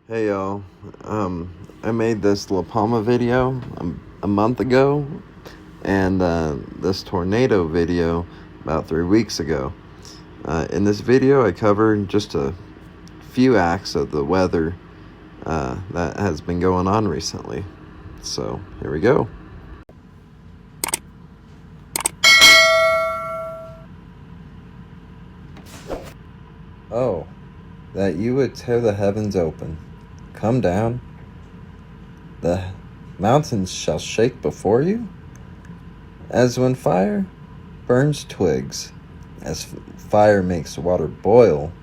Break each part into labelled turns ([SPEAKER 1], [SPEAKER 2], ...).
[SPEAKER 1] Hey y'all, I made this La Palma video a month ago, and this tornado video about 3 weeks ago. In this video I covered just a few acts of the weather that has been going on recently. So here we go. Oh, that you would tear the heavens open. Come down. The mountains shall shake before you, as when fire burns twigs, as fire makes water boil,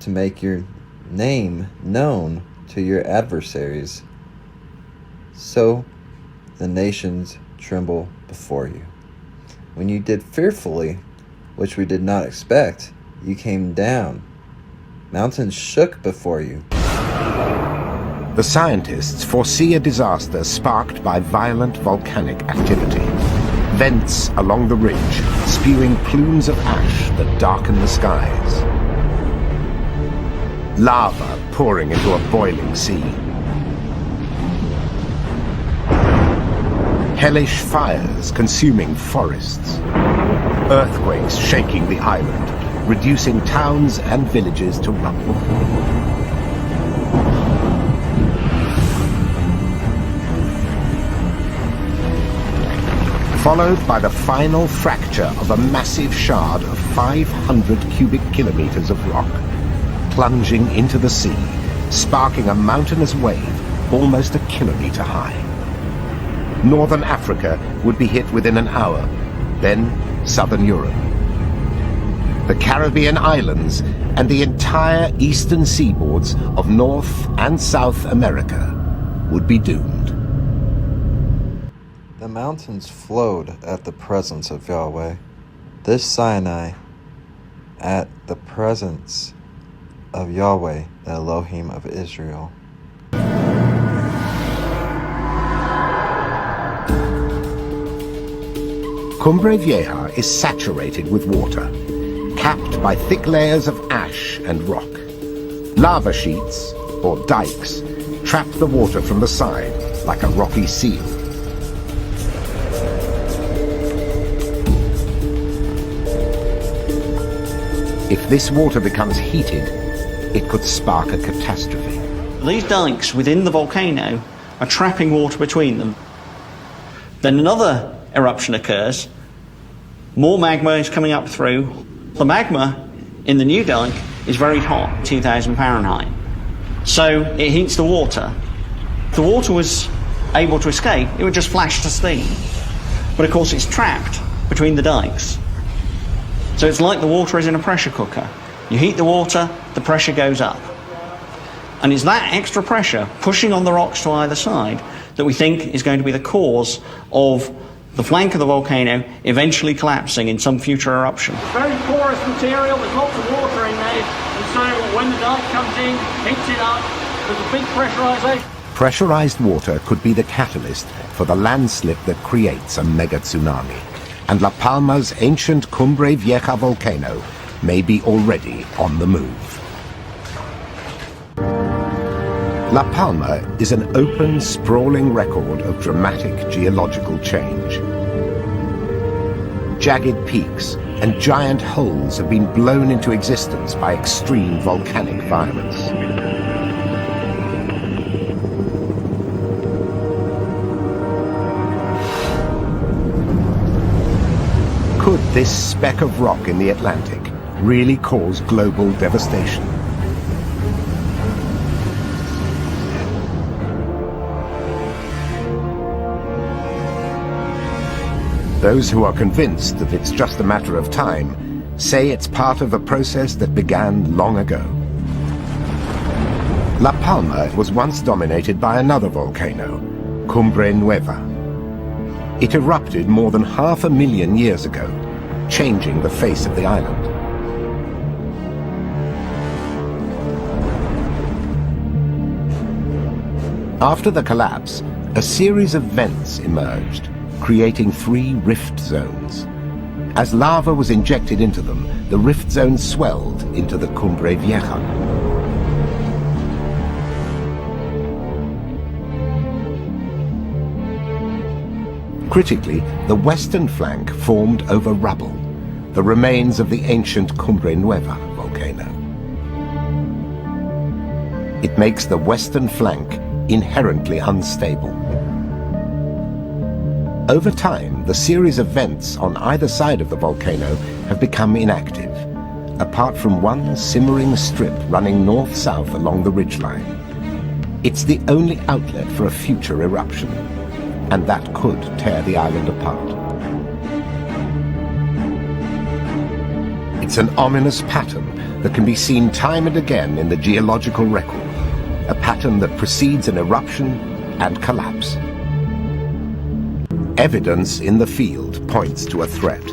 [SPEAKER 1] to make your name known to your adversaries. So the nations tremble before you. When you did fearfully, which we did not expect, you came down. Mountains shook before you.
[SPEAKER 2] The scientists foresee a disaster sparked by violent volcanic activity. Vents along the ridge, spewing plumes of ash that darken the skies. Lava pouring into a boiling sea. Hellish fires consuming forests. Earthquakes shaking the island, reducing towns and villages to rubble. Followed by the final fracture of a massive shard of 500 cubic kilometers of rock, plunging into the sea, sparking a mountainous wave almost a kilometer high. Northern Africa would be hit within an hour, then Southern Europe. The Caribbean islands and the entire eastern seaboards of North and South America would be doomed.
[SPEAKER 1] The mountains flowed at the presence of Yahweh. This Sinai at the presence of Yahweh, the Elohim of Israel.
[SPEAKER 2] Cumbre Vieja is saturated with water, capped by thick layers of ash and rock. Lava sheets, or dikes, trap the water from the side like a rocky seal. If this water becomes heated, it could spark a catastrophe.
[SPEAKER 3] These dikes within the volcano are trapping water between them. Then another eruption occurs, more magma is coming up through. The magma in the new dike is very hot, 2000 Fahrenheit. So it heats the water. If the water was able to escape, it would just flash to steam. But of course it's trapped between the dikes. So it's like the water is in a pressure cooker. You heat the water, the pressure goes up. And it's that extra pressure pushing on the rocks to either side that we think is going to be the cause of the flank of the volcano eventually collapsing in some future eruption.
[SPEAKER 4] Very porous material, there's lots of water in there, and so when the dike comes in, heats it up, there's a big pressurization.
[SPEAKER 2] Pressurized water could be the catalyst for the landslip that creates a mega tsunami. And La Palma's ancient Cumbre Vieja volcano may be already on the move. La Palma is an open, sprawling record of dramatic geological change. Jagged peaks and giant holes have been blown into existence by extreme volcanic violence. Could this speck of rock in the Atlantic really cause global devastation? Those who are convinced that it's just a matter of time say it's part of a process that began long ago. La Palma was once dominated by another volcano, Cumbre Nueva. It erupted more than 500,000 years ago, changing the face of the island. After the collapse, a series of vents emerged, creating 3 rift zones. As lava was injected into them, the rift zones swelled into the Cumbre Vieja. Critically, the western flank formed over rubble, the remains of the ancient Cumbre Nueva volcano. It makes the western flank inherently unstable. Over time, the series of vents on either side of the volcano have become inactive, apart from one simmering strip running north-south along the ridgeline. It's the only outlet for a future eruption, and that could tear the island apart. It's an ominous pattern that can be seen time and again in the geological record, a pattern that precedes an eruption and collapse. Evidence in the field points to a threat.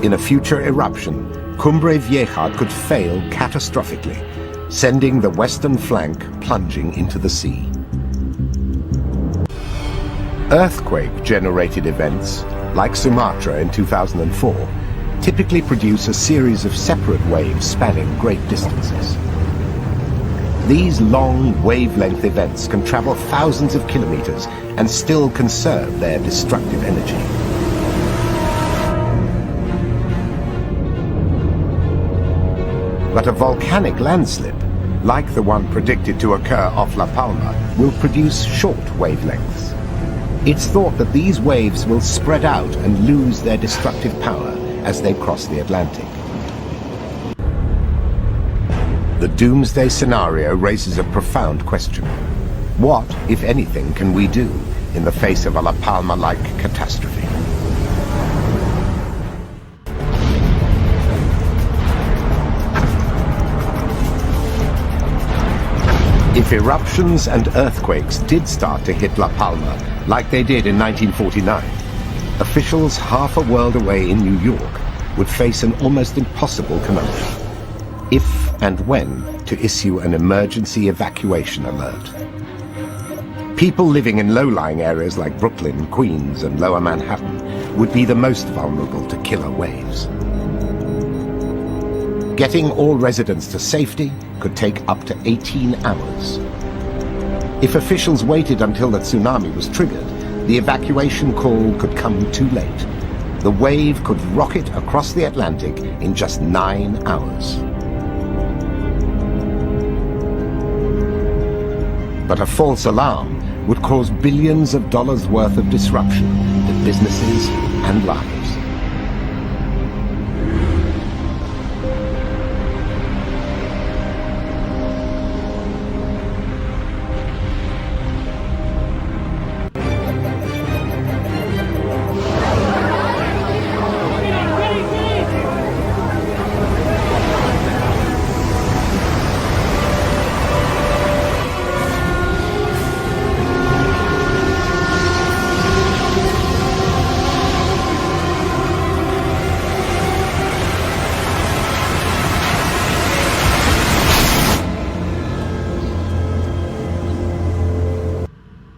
[SPEAKER 2] In a future eruption, Cumbre Vieja could fail catastrophically, sending the western flank plunging into the sea. Earthquake-generated events, like Sumatra in 2004, typically produce a series of separate waves spanning great distances. These long wavelength events can travel thousands of kilometers and still conserve their destructive energy. But a volcanic landslip, like the one predicted to occur off La Palma, will produce short wavelengths. It's thought that these waves will spread out and lose their destructive power as they cross the Atlantic. The doomsday scenario raises a profound question. What, if anything, can we do in the face of a La Palma-like catastrophe? If eruptions and earthquakes did start to hit La Palma, like they did in 1949, officials half a world away in New York would face an almost impossible conundrum. If and when to issue an emergency evacuation alert. People living in low-lying areas like Brooklyn, Queens, and Lower Manhattan would be the most vulnerable to killer waves. Getting all residents to safety could take up to 18 hours. If officials waited until the tsunami was triggered, the evacuation call could come too late. The wave could rocket across the Atlantic in just 9 hours. But a false alarm would cause billions of dollars worth of disruption to businesses and lives.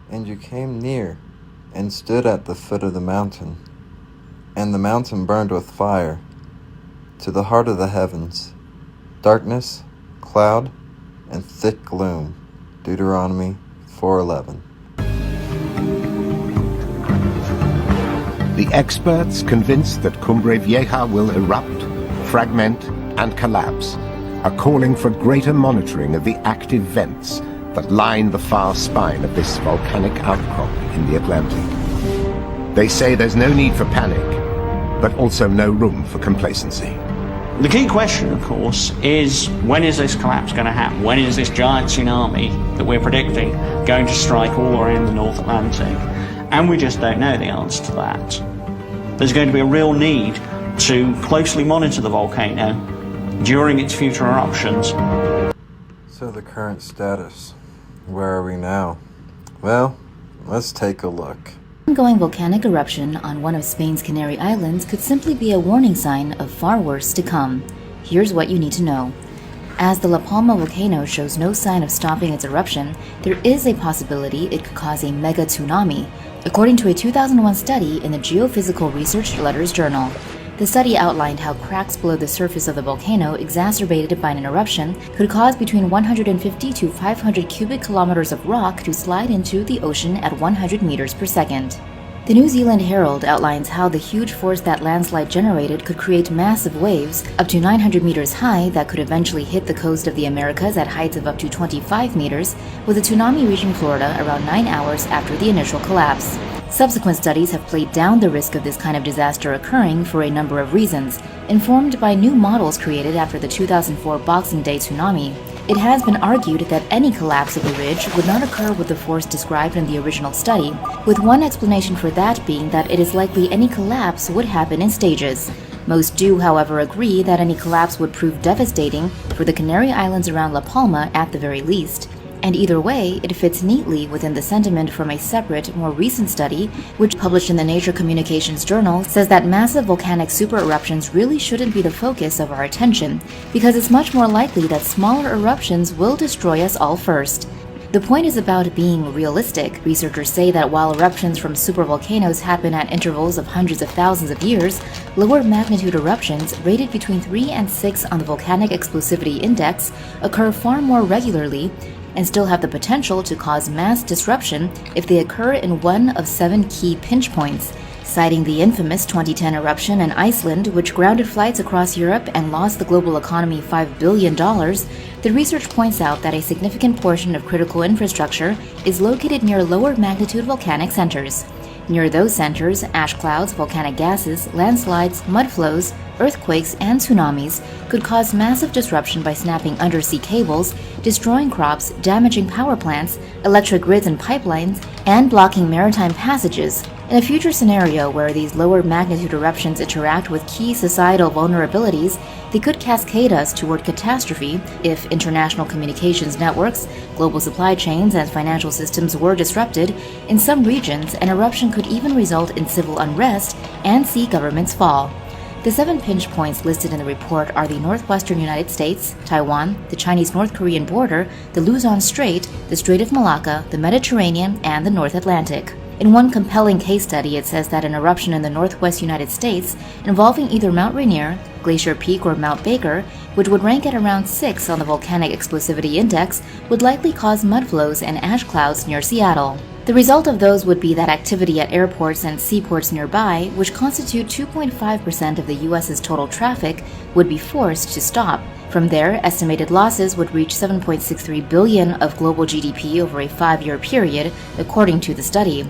[SPEAKER 1] And you came near and stood at the foot of the mountain, and the mountain burned with fire to the heart of the heavens, darkness, cloud, and thick gloom. Deuteronomy 4:11.
[SPEAKER 2] The experts convinced that Cumbre Vieja will erupt, fragment, and collapse are calling for greater monitoring of the active vents that line the far spine of this volcanic outcrop in the Atlantic. They say there's no need for panic, but also no room for complacency.
[SPEAKER 3] The key question, of course, is when is this collapse going to happen? When is this giant tsunami that we're predicting going to strike all around the North Atlantic? And we just don't know the answer to that. There's going to be a real need to closely monitor the volcano during its future eruptions.
[SPEAKER 1] So the current status. Where are we now? Well, let's take a look.
[SPEAKER 5] Ongoing volcanic eruption on one of Spain's Canary Islands could simply be a warning sign of far worse to come. Here's what you need to know. As the La Palma volcano shows no sign of stopping its eruption, there is a possibility it could cause a mega tsunami, according to a 2001 study in the Geophysical Research Letters Journal. The study outlined how cracks below the surface of the volcano, exacerbated by an eruption, could cause between 150 to 500 cubic kilometers of rock to slide into the ocean at 100 meters per second. The New Zealand Herald outlines how the huge force that landslide generated could create massive waves up to 900 meters high that could eventually hit the coast of the Americas at heights of up to 25 meters, with a tsunami reaching Florida around 9 hours after the initial collapse. Subsequent studies have played down the risk of this kind of disaster occurring for a number of reasons, informed by new models created after the 2004 Boxing Day tsunami. It has been argued that any collapse of the ridge would not occur with the force described in the original study, with one explanation for that being that it is likely any collapse would happen in stages. Most do, however, agree that any collapse would prove devastating for the Canary Islands around La Palma at the very least. And either way, it fits neatly within the sentiment from a separate, more recent study, which published in the Nature Communications journal, says that massive volcanic supereruptions really shouldn't be the focus of our attention, because it's much more likely that smaller eruptions will destroy us all first. The point is about being realistic. Researchers say that while eruptions from supervolcanoes happen at intervals of hundreds of thousands of years, lower magnitude eruptions, rated between 3 and 6 on the Volcanic Explosivity Index, occur far more regularly and still have the potential to cause mass disruption if they occur in one of 7 key pinch points. Citing the infamous 2010 eruption in Iceland, which grounded flights across Europe and lost the global economy $5 billion, the research points out that a significant portion of critical infrastructure is located near lower magnitude volcanic centers. Near those centers, ash clouds, volcanic gases, landslides, mud flows, earthquakes, and tsunamis could cause massive disruption by snapping undersea cables, destroying crops, damaging power plants, electric grids and pipelines, and blocking maritime passages. In a future scenario where these lower magnitude eruptions interact with key societal vulnerabilities, they could cascade us toward catastrophe if international communications networks, global supply chains, and financial systems were disrupted. In some regions, an eruption could even result in civil unrest and see governments fall. The 7 pinch points listed in the report are the northwestern United States, Taiwan, the Chinese-North Korean border, the Luzon Strait, the Strait of Malacca, the Mediterranean, and the North Atlantic. In one compelling case study, it says that an eruption in the northwest United States involving either Mount Rainier, Glacier Peak, or Mount Baker, which would rank at around 6 on the Volcanic Explosivity Index, would likely cause mud flows and ash clouds near Seattle. The result of those would be that activity at airports and seaports nearby, which constitute 2.5% of the U.S.'s total traffic, would be forced to stop. From there, estimated losses would reach $7.63 billion of global GDP over a 5-year period, according to the study.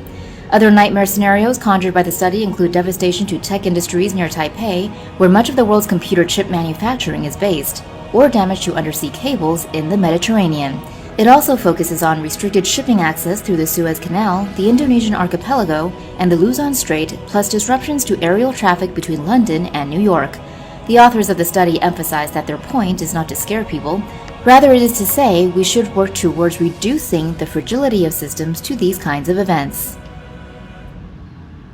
[SPEAKER 5] Other nightmare scenarios conjured by the study include devastation to tech industries near Taipei, where much of the world's computer chip manufacturing is based, or damage to undersea cables in the Mediterranean. It also focuses on restricted shipping access through the Suez Canal, the Indonesian archipelago, and the Luzon Strait, plus disruptions to aerial traffic between London and New York. The authors of the study emphasize that their point is not to scare people. Rather, it is to say we should work towards reducing the fragility of systems to these kinds of events.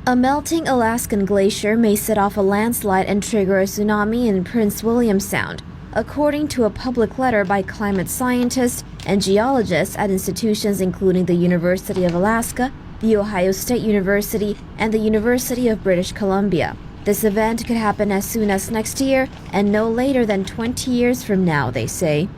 [SPEAKER 6] A melting Alaskan glacier may set off a landslide and trigger a tsunami in Prince William Sound, according to a public letter by climate scientists and geologists at institutions including the University of Alaska, the Ohio State University, and the University of British Columbia. This event could happen as soon as next year and no later than 20 years from now, they say.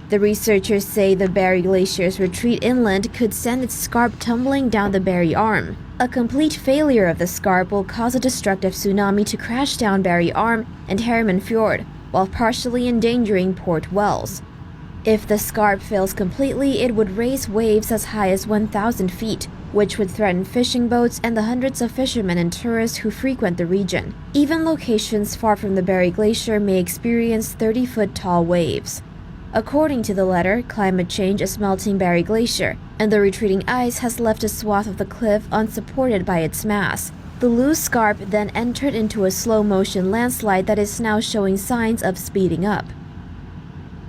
[SPEAKER 6] The researchers say the Barry Glacier's retreat inland could send its scarp tumbling down the Barry Arm. A complete failure of the scarp will cause a destructive tsunami to crash down Barry Arm and Harriman Fjord, while partially endangering Port Wells. If the scarp fails completely, it would raise waves as high as 1,000 feet, which would threaten fishing boats and the hundreds of fishermen and tourists who frequent the region. Even locations far from the Barry Glacier may experience 30-foot tall waves. According to the letter, climate change is melting Barry Glacier, and the retreating ice has left a swath of the cliff unsupported by its mass. The loose scarp then entered into a slow-motion landslide that is now showing signs of speeding up.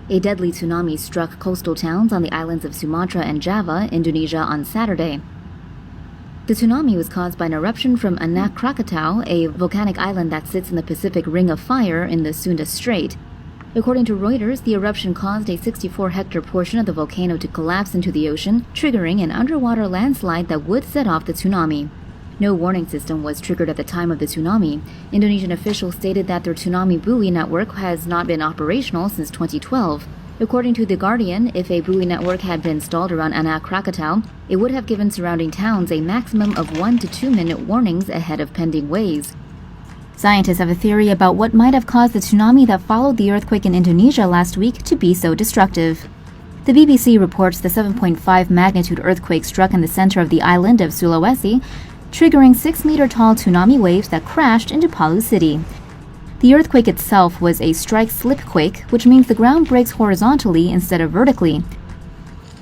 [SPEAKER 5] A deadly tsunami struck coastal towns on the islands of Sumatra and Java, Indonesia, on Saturday. The tsunami was caused by an eruption from Anak Krakatau, a volcanic island that sits in the Pacific Ring of Fire in the Sunda Strait. According to Reuters, the eruption caused a 64-hectare portion of the volcano to collapse into the ocean, triggering an underwater landslide that would set off the tsunami. No warning system was triggered at the time of the tsunami. Indonesian officials stated that their tsunami buoy network has not been operational since 2012. According to The Guardian, if a buoy network had been installed around Anak Krakatau, it would have given surrounding towns a maximum of 1 to 2 minute warnings ahead of pending waves. Scientists have a theory about what might have caused the tsunami that followed the earthquake in Indonesia last week to be so destructive. The BBC reports the 7.5 magnitude earthquake struck in the center of the island of Sulawesi, triggering 6-meter-tall tsunami waves that crashed into Palu City. The earthquake itself was a strike-slip quake, which means the ground breaks horizontally instead of vertically.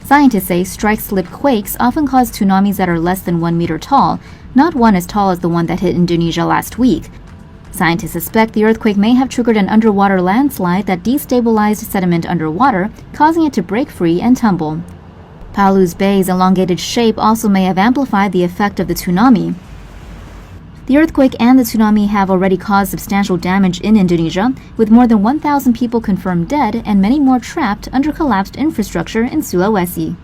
[SPEAKER 5] Scientists say strike-slip quakes often cause tsunamis that are less than 1 meter tall, not one as tall as the one that hit Indonesia last week. Scientists suspect the earthquake may have triggered an underwater landslide that destabilized sediment underwater, causing it to break free and tumble. Palu's bay's elongated shape also may have amplified the effect of the tsunami. The earthquake and the tsunami have already caused substantial damage in Indonesia, with more than 1,000 people confirmed dead and many more trapped under collapsed infrastructure in Sulawesi.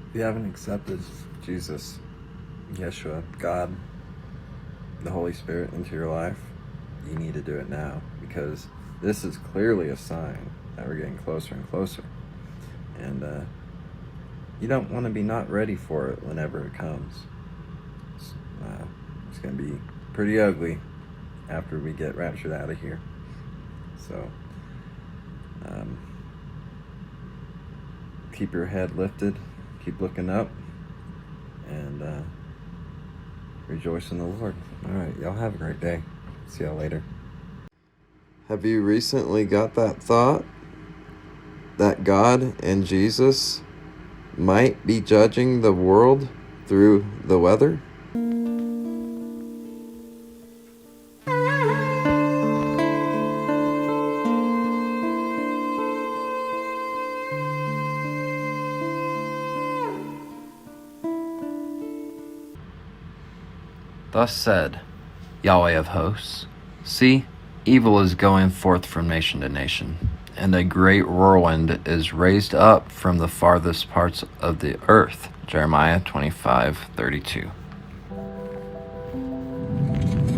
[SPEAKER 1] If you haven't accepted Jesus, Yeshua, God, the Holy Spirit into your life, you need to do it now, because this is clearly a sign that we're getting closer and closer. And you don't want to be not ready for it whenever it comes. It's going to be pretty ugly after we get raptured out of here. So keep your head lifted, keep looking up, and rejoice in the Lord. All right, y'all have a great day. See y'all later. Have you recently got that thought that God and Jesus might be judging the world through the weather?
[SPEAKER 7] Thus said Yahweh of hosts, see, evil is going forth from nation to nation, and a great whirlwind is raised up from the farthest parts of the earth. Jeremiah 25:32.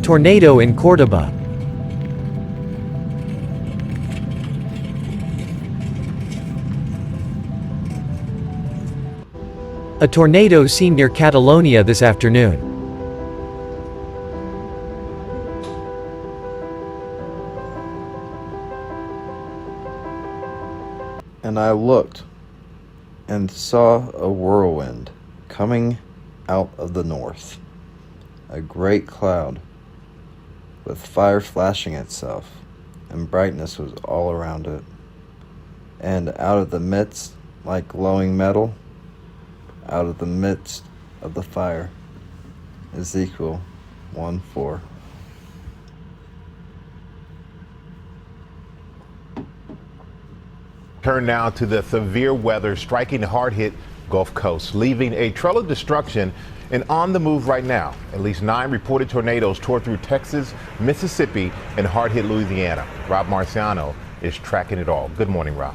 [SPEAKER 8] Tornado in Cordoba. A tornado seen near Catalonia this afternoon.
[SPEAKER 1] And I looked and saw a whirlwind coming out of the north, a great cloud with fire flashing itself, and brightness was all around it. And out of the midst, like glowing metal, out of the midst of the fire. Ezekiel 1:4.
[SPEAKER 9] Turn now to the severe weather striking the hard-hit Gulf Coast, leaving a trail of destruction and on the move right now. At least 9 reported tornadoes tore through Texas, Mississippi, and hard-hit Louisiana. Rob Marciano is tracking it all. Good morning, Rob.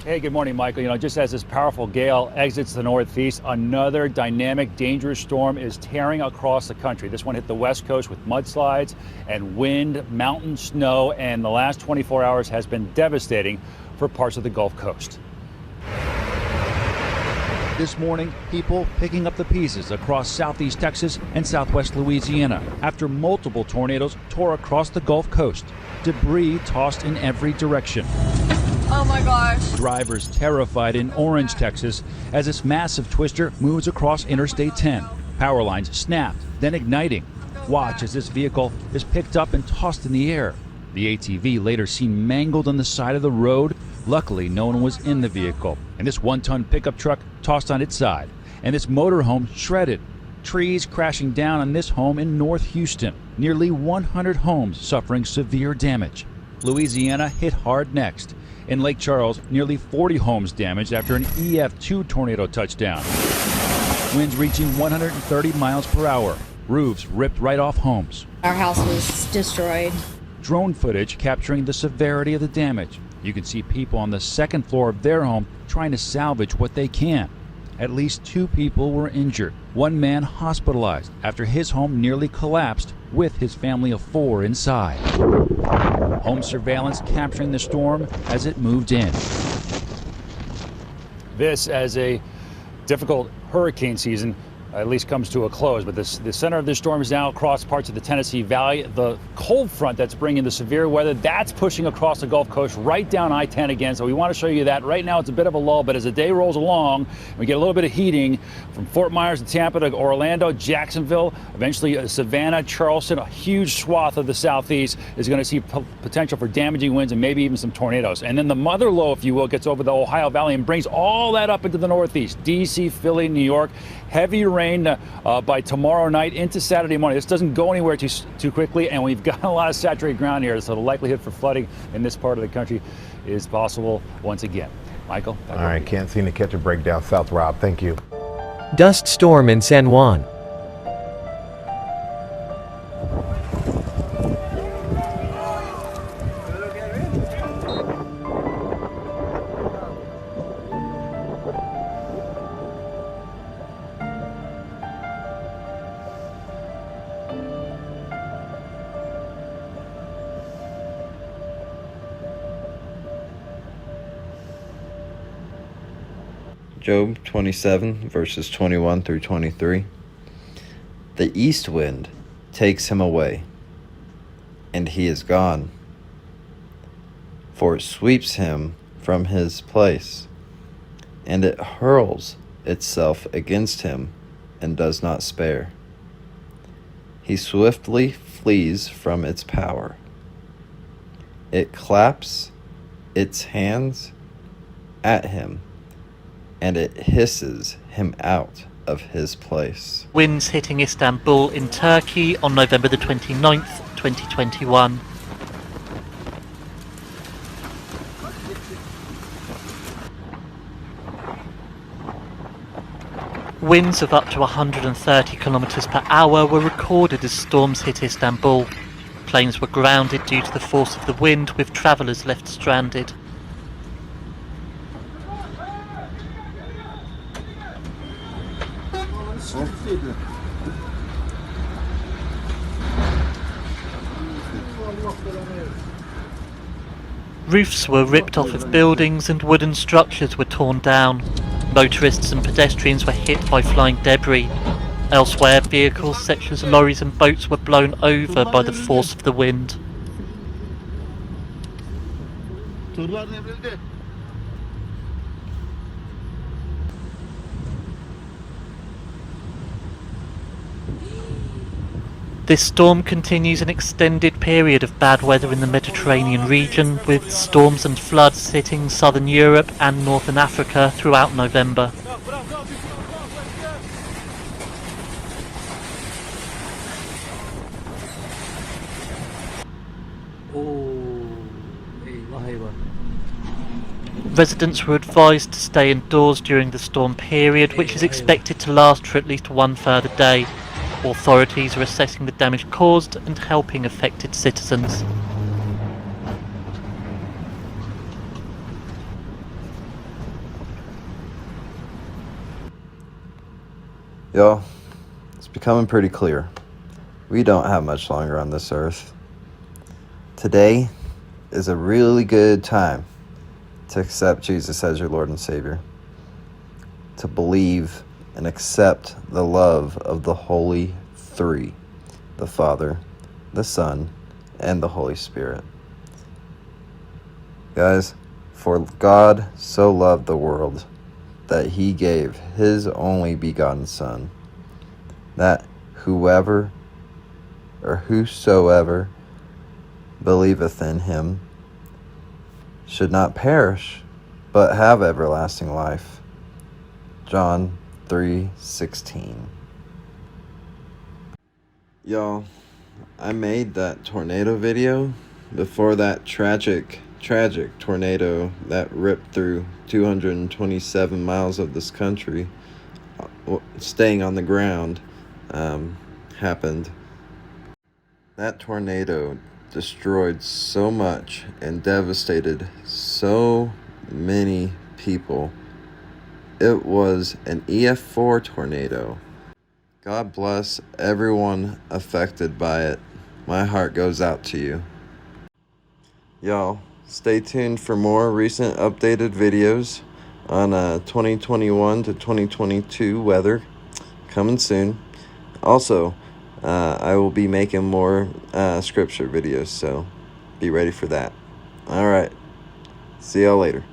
[SPEAKER 4] Hey, good morning, Michael. Just as this powerful gale exits the northeast, another dynamic, dangerous storm is tearing across the country. This one hit the west coast with mudslides and wind, mountain, snow, and the last 24 hours has been devastating for parts of the Gulf Coast. This morning, people picking up the pieces across southeast Texas and southwest Louisiana after multiple tornadoes tore across the Gulf Coast. Debris tossed in every direction.
[SPEAKER 10] Oh my gosh.
[SPEAKER 4] Drivers terrified in Orange, Texas, as this massive twister moves across Interstate 10. Power lines snapped, then igniting. Watch as this vehicle is picked up and tossed in the air. The ATV later seen mangled on the side of the road. Luckily, no one was in the vehicle. And this 1-ton pickup truck tossed on its side. And this motorhome shredded. Trees crashing down on this home in North Houston. Nearly 100 homes suffering severe damage. Louisiana hit hard next. In Lake Charles, nearly 40 homes damaged after an EF2 tornado touchdown. Winds reaching 130 miles per hour. Roofs ripped right off homes.
[SPEAKER 10] Our house was destroyed.
[SPEAKER 4] Drone footage capturing the severity of the damage. You can see people on the second floor of their home trying to salvage what they can. At least 2 people were injured. One man hospitalized after his home nearly collapsed with his family of 4 inside. Home surveillance capturing the storm as it moved in.
[SPEAKER 11] This, as a difficult hurricane season, at least comes to a close. But the center of the storm is now across parts of the Tennessee Valley. The cold front that's bringing the severe weather, that's pushing across the Gulf Coast right down I-10 again. So we want to show you that. Right now it's a bit of a lull, but as the day rolls along, we get a little bit of heating from Fort Myers to Tampa to Orlando, Jacksonville, eventually Savannah, Charleston. A huge swath of the southeast is going to see potential for damaging winds and maybe even some tornadoes. And then the mother low, if you will, gets over the Ohio Valley and brings all that up into the northeast. D.C., Philly, New York. Heavy rain by tomorrow night into Saturday morning. This doesn't go anywhere too quickly, and we've got a lot of saturated ground here, so the likelihood for flooding in this part of the country is possible once again. Michael?
[SPEAKER 9] All right, can't seem to catch a break down south, Rob. Thank you.
[SPEAKER 8] Dust storm in San Juan.
[SPEAKER 1] Job 27, verses 21 through 23. The east wind takes him away, and he is gone, for it sweeps him from his place, and it hurls itself against him and does not spare. He swiftly flees from its power. It claps its hands at him, and it hisses him out of his place.
[SPEAKER 12] Winds hitting Istanbul in Turkey on November the 29th, 2021. Winds of up to 130 kilometers per hour were recorded as storms hit Istanbul. Planes were grounded due to the force of the wind, with travellers left stranded. Roofs were ripped off of buildings and wooden structures were torn down. Motorists and pedestrians were hit by flying debris. Elsewhere, vehicles such as lorries and boats were blown over by the force of the wind. This storm continues an extended period of bad weather in the Mediterranean region, with storms and floods hitting southern Europe and northern Africa throughout November. Residents were advised to stay indoors during the storm period, which is expected to last for at least one further day. Authorities are assessing the damage caused and helping affected citizens.
[SPEAKER 1] Y'all, it's becoming pretty clear. We don't have much longer on this earth. Today is a really good time to accept Jesus as your Lord and Savior, to believe and accept the love of the Holy Three, the Father, the Son, and the Holy Spirit. Guys, for God so loved the world that he gave his only begotten Son, that whosoever believeth in him should not perish, but have everlasting life. John 3:16. Y'all, I made that tornado video before that tragic tornado that ripped through 227 miles of this country, staying on the ground, happened. That tornado destroyed so much and devastated so many people it was an EF4 tornado. God bless everyone affected by it. My heart goes out to you. Y'all, stay tuned for more recent updated videos on 2021 to 2022 weather coming soon. Also, I will be making more scripture videos, so be ready for that. All right. See y'all later.